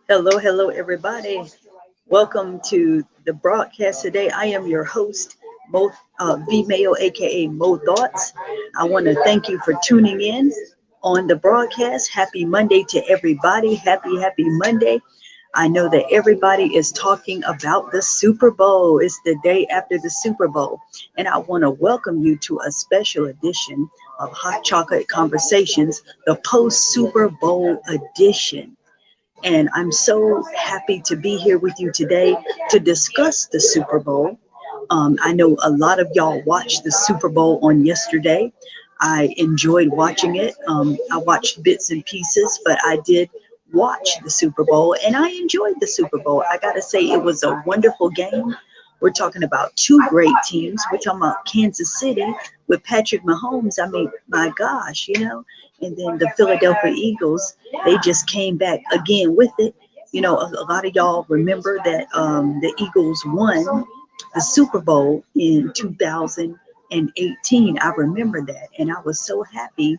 Hello, hello, everybody. Welcome to the broadcast today. I am your host, Mo V-Mayo, aka Mo Thoughts. I want to thank you for tuning in on the broadcast. Happy Monday to everybody. Happy Monday. I know that everybody is talking about the Super Bowl. It's the day after the Super Bowl. And I want to welcome you to a special edition of Hot Chocolate Conversations, the post Super Bowl edition. And I'm so happy to be here with you today to discuss the Super Bowl. I know a lot of y'all watched the Super Bowl on yesterday. I enjoyed watching it. I watched bits and pieces, but I did watch the Super Bowl and I enjoyed the Super Bowl. I got to say, it was a wonderful game. We're talking about two great teams. We're talking about Kansas City with Patrick Mahomes. I mean, my gosh, and then the Philadelphia Eagles, they just came back again with it. A lot of y'all remember that the Eagles won the Super Bowl in 2018. I remember that, and I was so happy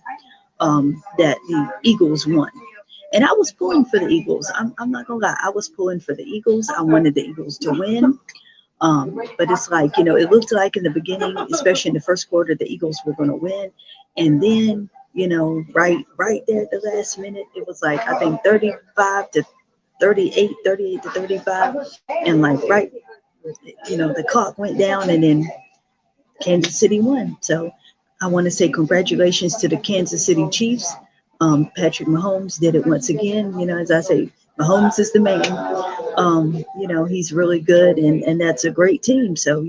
that the Eagles won. And I was pulling for the Eagles. I'm not gonna lie, I was pulling for the Eagles. I wanted the Eagles to win. But it's like, it looked like in the beginning, especially in the first quarter, the Eagles were going to win. And then, right there at the last minute, it was like, I think 35 to 38 to 35. And like, right, the clock went down and then Kansas City won. So I want to say congratulations to the Kansas City Chiefs. Patrick Mahomes did it once again. As I say, Mahomes is the man. He's really good, and that's a great team. So,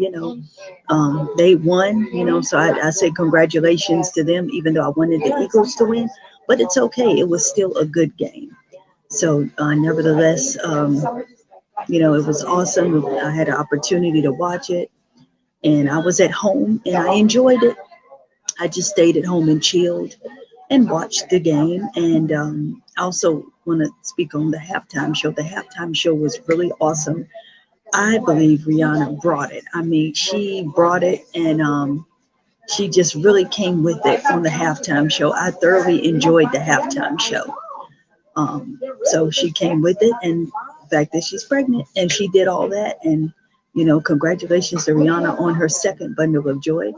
they won, so I say congratulations to them, even though I wanted the Eagles to win, but it's okay. It was still a good game. So, nevertheless, it was awesome. I had an opportunity to watch it, and I was at home, and I enjoyed it. I just stayed at home and chilled and watched the game. And I also want to speak on the halftime show. The halftime show was really awesome. I believe Rihanna brought it. I mean, she brought it, and she just really came with it on the halftime show. I thoroughly enjoyed the halftime show. So she came with it, and the fact that she's pregnant and she did all that, and congratulations to Rihanna on her second bundle of joy.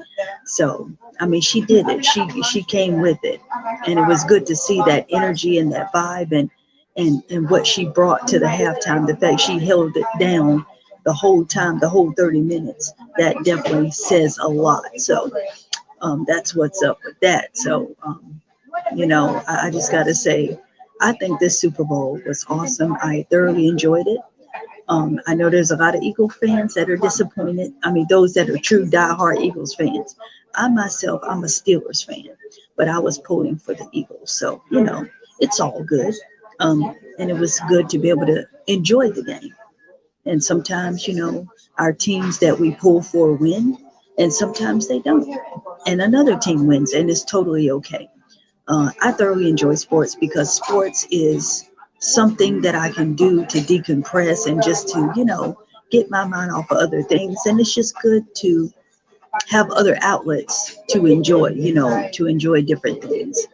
So I mean, she did it. She came with it, and it was good to see that energy and that vibe, and what she brought to the halftime. The fact she held it down the whole time, the whole 30 minutes, that definitely says a lot. So that's what's up with that. So I just got to say, I think this Super Bowl was awesome. I thoroughly enjoyed it. I know there's a lot of Eagle fans that are disappointed. I mean, those that are true diehard Eagles fans. I myself, I'm a Steelers fan, but I was pulling for the Eagles. So, it's all good. And it was good to be able to enjoy the game. And sometimes, our teams that we pull for win, and sometimes they don't. And another team wins, and it's totally okay. I thoroughly enjoy sports because sports is something that I can do to decompress and just to, get my mind off of other things. And it's just good to have other outlets to enjoy, to enjoy different things.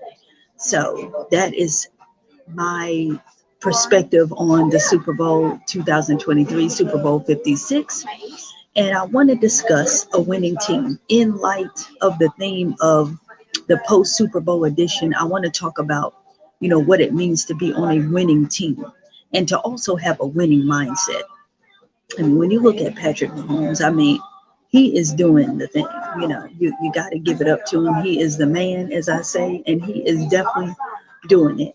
So that is my perspective on the Super Bowl 2023, Super Bowl 56. And I want to discuss a winning team in light of the theme of the post Super Bowl edition. I want to talk about, what it means to be on a winning team and to also have a winning mindset. I mean, when you look at Patrick Mahomes, I mean, he is doing the thing. You got to give it up to him. He is the man, as I say, and he is definitely doing it.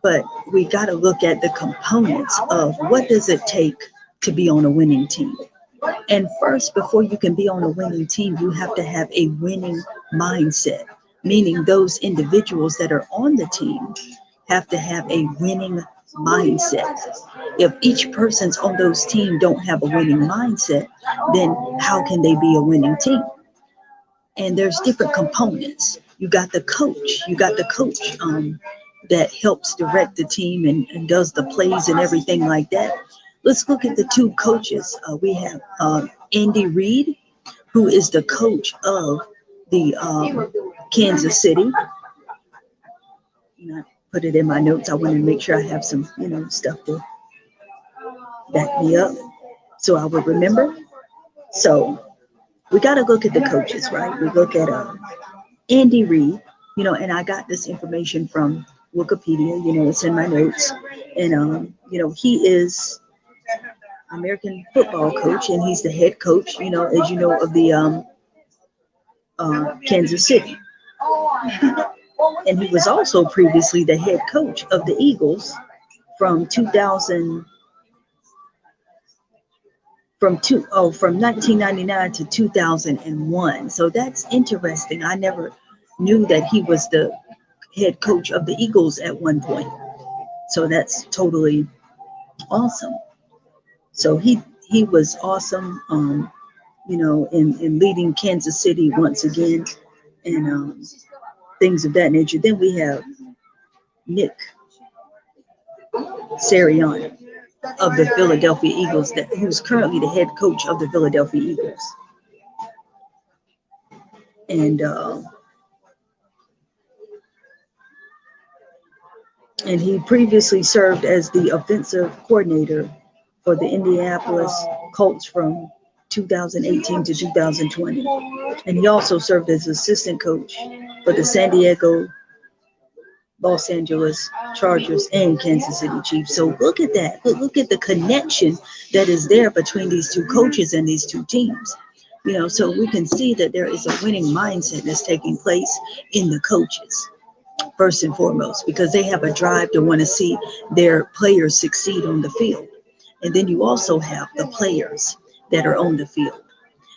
But we got to look at the components of what does it take to be on a winning team. And first, before you can be on a winning team, you have to have a winning mindset, meaning those individuals that are on the team have to have a winning mindset. If each person's on those teams don't have a winning mindset, then how can they be a winning team? And there's different components. You got the coach that helps direct the team and does the plays and everything like that. Let's look at the two coaches. We have Andy Reid, who is the coach of the Kansas City. And I put it in my notes. I wanted to make sure I have some, stuff to back me up so I would remember. So we got to look at the coaches, right? We look at Andy Reid, and I got this information from Wikipedia, it's in my notes. And, he is American football coach, and he's the head coach, as you know, of the Kansas City. And he was also previously the head coach of the Eagles from 1999 to 2001. So that's interesting. I never knew that he was the head coach of the Eagles at one point. So that's totally awesome. So he was awesome, in leading Kansas City once again, and things of that nature. Then we have Nick Sirianni of the Philadelphia Eagles, who's currently the head coach of the Philadelphia Eagles. And he previously served as the offensive coordinator for the Indianapolis Colts from 2018 to 2020. And he also served as assistant coach for the San Diego, Los Angeles Chargers, and Kansas City Chiefs. So look at that. Look at the connection that is there between these two coaches and these two teams. So we can see that there is a winning mindset that's taking place in the coaches, first and foremost, because they have a drive to want to see their players succeed on the field. And then you also have the players that are on the field.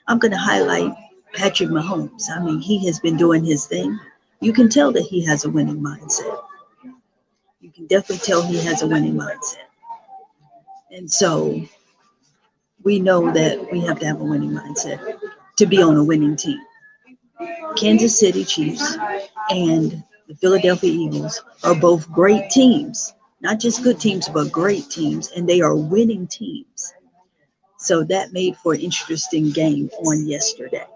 I'm going to highlight Patrick Mahomes. I mean, he has been doing his thing. You can tell that he has a winning mindset. You can definitely tell he has a winning mindset. And so we know that we have to have a winning mindset to be on a winning team. Kansas City Chiefs and the Philadelphia Eagles are both great teams, not just good teams, but great teams, and they are winning teams. So that made for an interesting game on yesterday.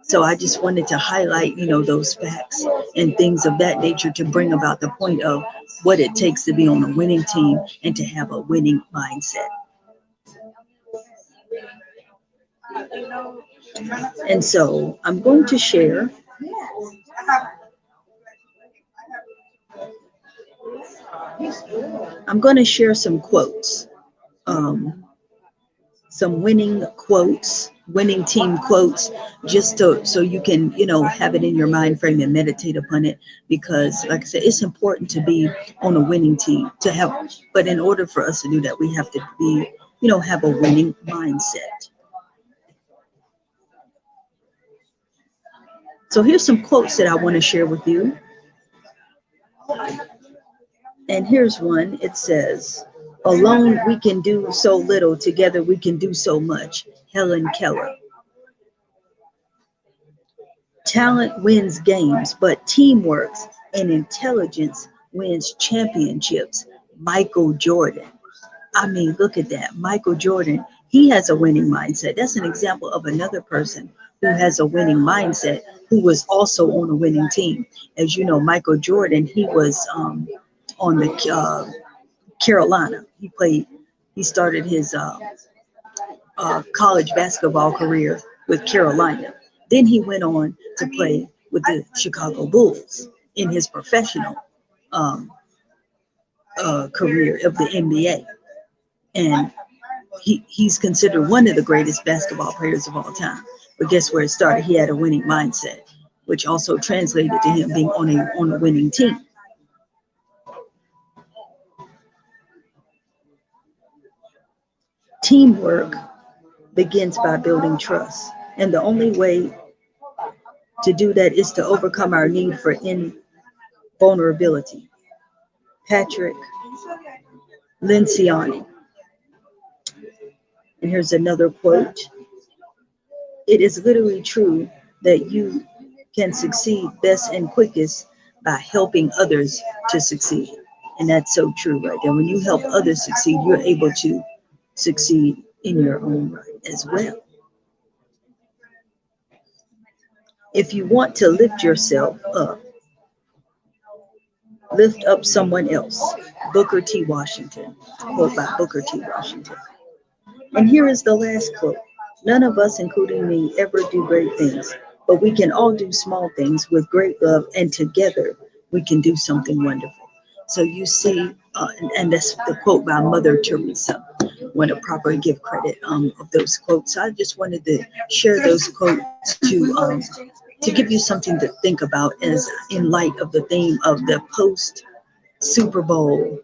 So I just wanted to highlight, those facts and things of that nature to bring about the point of what it takes to be on a winning team and to have a winning mindset. And so I'm going to share some quotes, some winning quotes, winning team quotes, just so you can, have it in your mind frame and meditate upon it. Because like I said, it's important to be on a winning team but in order for us to do that, we have to be, have a winning mindset. So here's some quotes that I want to share with you. And here's one. It says, "Alone we can do so little, together we can do so much." Helen Keller. "Talent wins games, but teamwork and intelligence wins championships." Michael Jordan. I mean, look at that. Michael Jordan, he has a winning mindset. That's an example of another person who has a winning mindset, who was also on a winning team. As you know, Michael Jordan, he was on the Carolina. He started his college basketball career with Carolina. Then he went on to play with the Chicago Bulls in his professional career of the NBA. And he's considered one of the greatest basketball players of all time. But guess where it started? He had a winning mindset, which also translated to him being on a winning team. Teamwork begins by building trust. And the only way to do that is to overcome our need for invulnerability. Patrick Lencioni. And here's another quote. "It is literally true that you can succeed best and quickest by helping others to succeed." And that's so true right there. When you help others succeed, you're able to succeed in your own right as well. If you want to lift yourself up, lift up someone else. Booker T. Washington. Quote by Booker T. Washington. And here is the last quote. None of us, including me, ever do great things, but we can all do small things with great love, and together we can do something wonderful. So you see, and that's the quote by Mother Teresa. Want to properly give credit of those quotes. I just wanted to share those quotes to give you something to think about as in light of the theme of the post Super Bowl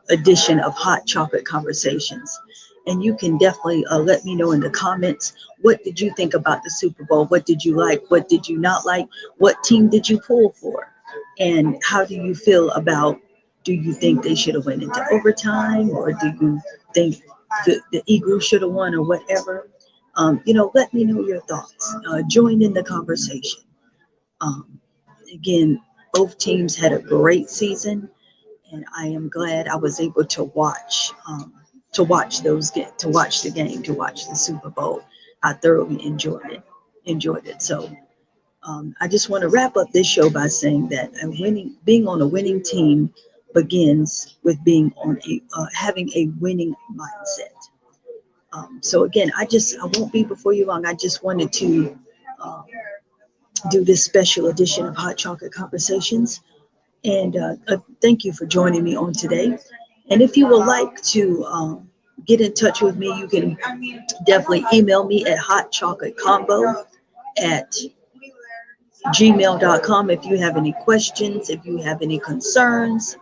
edition of Hot Chocolate Conversations. And you can definitely let me know in the comments, what did you think about the Super Bowl? What did you like? What did you not like? What team did you pull for? And how do you feel about, do you think they should have went into overtime, or do you think the Eagles should have won, or whatever? Let me know your thoughts. Join in the conversation. Again, both teams had a great season, and I am glad I was able to watch the game, to watch the Super Bowl. I thoroughly enjoyed it. So I just want to wrap up this show by saying that being on a winning team begins with being on having a winning mindset. So again, I won't be before you long. I just wanted to do this special edition of Hot Chocolate Conversations. And thank you for joining me on today. And if you would like to get in touch with me, you can definitely email me at hotchocolatecombo@gmail.com if you have any questions, if you have any concerns,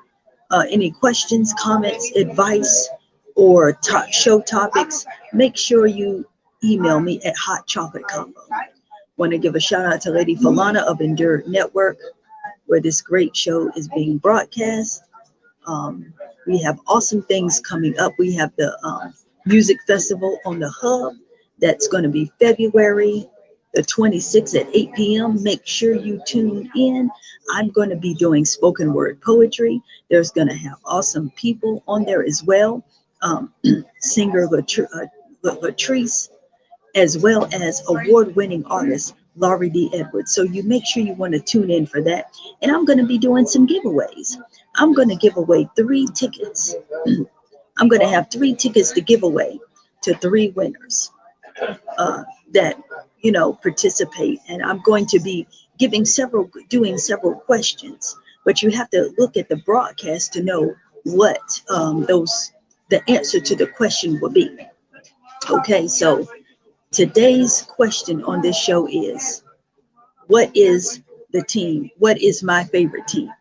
any questions, comments, advice, or show topics. Make sure you email me at hotchocolatecombo. Want to give a shout out to Lady Falana of Endure Network, where this great show is being broadcast. We have awesome things coming up. We have the music festival on the Hub. That's going to be February the 26th at 8 p.m. Make sure you tune in. I'm going to be doing spoken word poetry. There's going to have awesome people on there as well. Singer Latrice, as well as award-winning artist Laurie D. Edwards. So you make sure you want to tune in for that. And I'm going to be doing some giveaways. I'm going to give away 3 tickets. I'm going to have 3 tickets to give away to 3 winners that participate. And I'm going to be doing several questions. But you have to look at the broadcast to know what the answer to the question will be. Okay, so today's question on this show is, what is the team? What is my favorite team?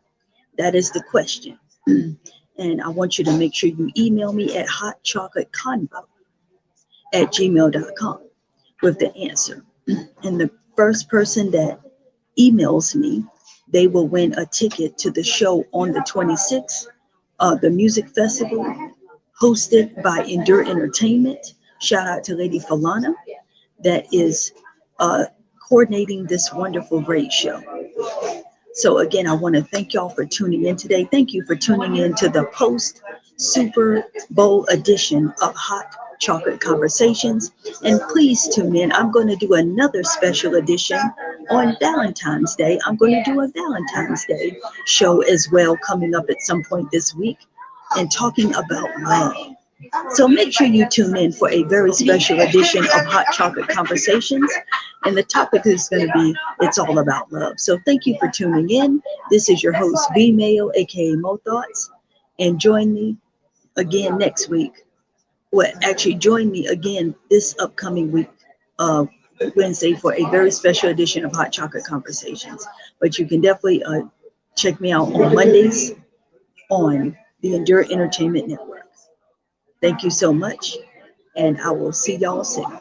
That is the question. And I want you to make sure you email me at hotchocolateconvo@gmail.com with the answer. And the first person that emails me, they will win a ticket to the show on the 26th, the music festival hosted by Endure Entertainment. Shout out to Lady Falana that is coordinating this wonderful, great show. So again, I want to thank y'all for tuning in today. Thank you for tuning in to the post Super Bowl edition of Hot Chocolate Conversations. And please tune in. I'm going to do another special edition on Valentine's Day. I'm going to do a Valentine's Day show as well, coming up at some point this week, and talking about love. So make sure you tune in for a very special edition of Hot Chocolate Conversations. And the topic is going to be, it's all about love. So thank you for tuning in. This is your host, B Mayo, aka Mo Thoughts. And join me again next week. Well, actually join me again this upcoming week, Wednesday, for a very special edition of Hot Chocolate Conversations. But you can definitely check me out on Mondays on the Endure Entertainment Network. Thank you so much, and I will see y'all soon.